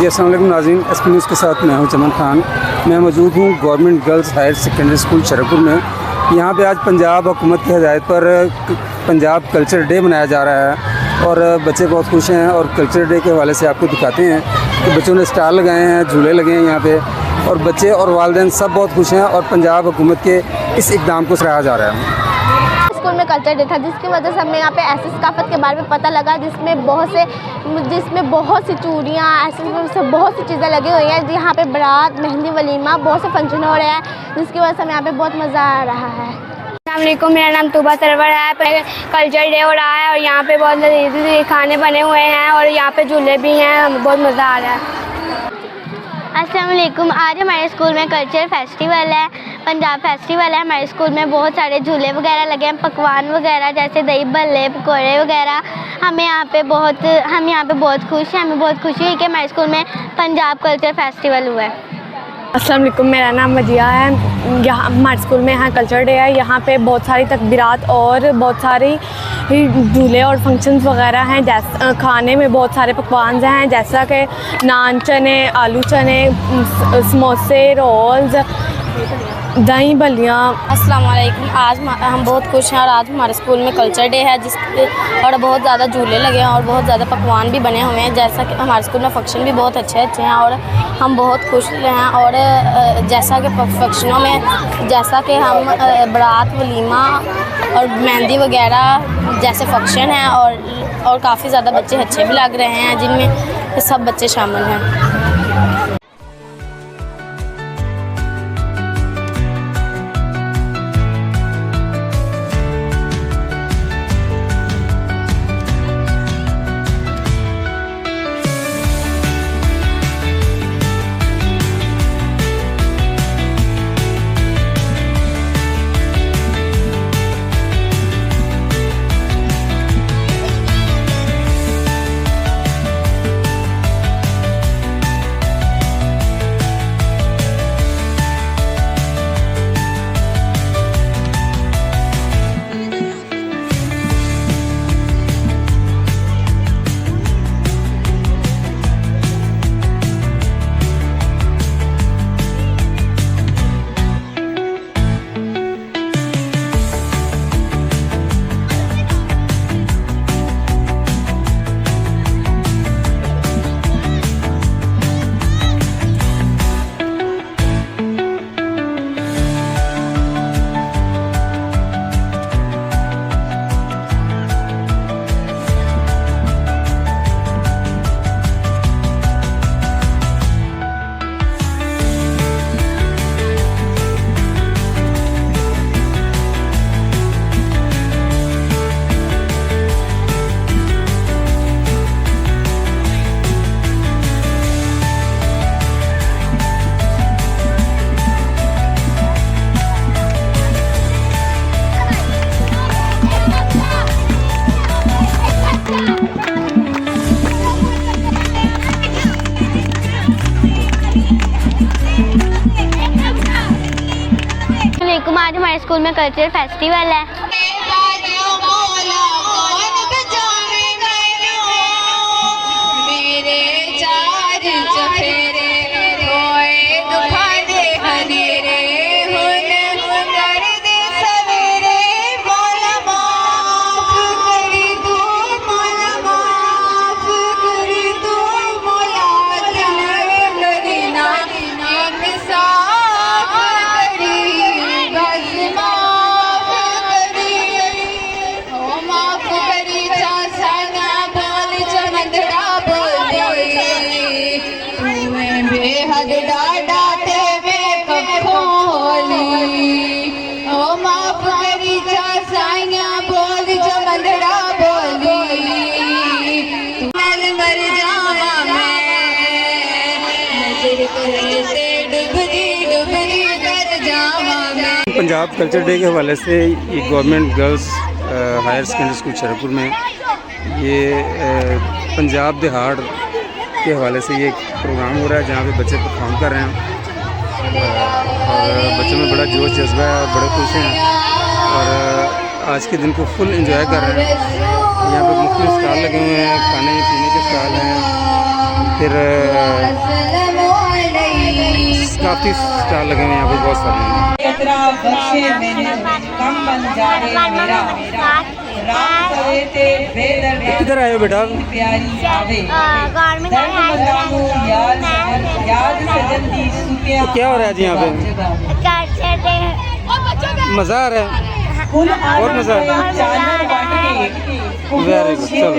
जी अस्सलाम वालेकुम नाज़रीन, एसपी न्यूज़ के साथ मैं हूं चमन खान। मैं मौजूद हूं government girls higher secondary school Sharakpur में। यहां पे आज पंजाब हुकूमत की हिदायत पर पंजाब कल्चर डे मनाया जा रहा है और बच्चे बहुत खुश हैं। और कल्चर डे के हवाले से आपको दिखाते हैं कि बच्चों ने स्टॉल लगाए हैं, झूले लगे हैं यहाँ पे, और बच्चे और वालिदैन सब बहुत खुश हैं और पंजाब हुकूमत के इस इक़दाम को सराहा जा रहा है। स्कूल में कल्चर डे था, जिसकी वजह से हमें यहाँ पे ऐसी सकाफत के बारे में पता लगा जिसमें बहुत सी चूड़ियाँ, ऐसे बहुत सी चीज़ें लगी हुई हैं। यहाँ पे बारात, मेहंदी, वलीमा, बहुत से फंक्शन हो रहे हैं, जिसकी वजह से हमें यहाँ पे बहुत मज़ा आ रहा है। अस्सलामुअलैकुम, मेरा नाम तूबा सरवर है। कल्चर डे हो रहा है और यहाँ पे बहुत लजीज खाने बने हुए हैं और यहाँ पे झूले भी हैं, बहुत मज़ा आ रहा है। अस्सलाम वालेकुम, आज हमारे स्कूल में कल्चर फेस्टिवल है, पंजाब फेस्टिवल है। हमारे स्कूल में बहुत सारे झूले वगैरह लगे हैं, पकवान वगैरह जैसे दही भल्ले, पकौड़े वगैरह। हम यहाँ पे बहुत खुश हैं। हमें बहुत खुशी हुई कि हमारे स्कूल में पंजाब कल्चर फेस्टिवल हुआ है। अस्सलाम वालेकुम, मेरा नाम मजिया है। यहाँ हमारे स्कूल में यहाँ कल्चर डे है। यहाँ पे बहुत सारी तकबीरात और बहुत सारी झूले और फंक्शंस वगैरह हैं। जैसे खाने में बहुत सारे पकवान हैं, जैसा कि नान चने, आलू चने, समोसे, रोल्स, दही भल्लियाँ। अस्सलाम वालेकुम, आज हम बहुत खुश हैं और आज हमारे स्कूल में कल्चर डे है और बहुत ज़्यादा झूले लगे हैं और बहुत ज़्यादा पकवान भी बने हुए हैं। जैसा कि हमारे स्कूल में फ़ंक्शन भी बहुत अच्छे हैं और हम बहुत खुश हैं। और जैसा कि फंक्शनों में जैसा कि हम बारात, वलीमा और मेहंदी वगैरह जैसे फ़ंक्शन हैं और काफ़ी ज़्यादा बच्चे अच्छे भी लग रहे हैं, जिनमें सब बच्चे शामिल हैं। आज हमारे स्कूल में कल्चरल फेस्टिवल है। पंजाब कल्चर डे के हवाले से ये government girls higher secondary school Sharakpur में ये पंजाब दिहाड़ के हवाले से ये प्रोग्राम हो रहा है, जहाँ पे बच्चे परफॉर्म कर रहे हैं और बच्चों में बड़ा जोश जज्बा है और बड़े खुश हैं और आज के दिन को फुल एंजॉय कर रहे हैं। यहाँ पे मुख्तलिफ स्टॉल लगे हुए हैं, खाने पीने के स्टॉल हैं फिर काफ़ी स्टॉल लगे हुए हैं यहाँ पे बहुत सारे। किधर आए हो बेटा? तो क्या हो रहा है जी यहाँ पे? मज़ा आ रहा है, बहुत मज़ा आ रहा है। वेरी गुड, चलो।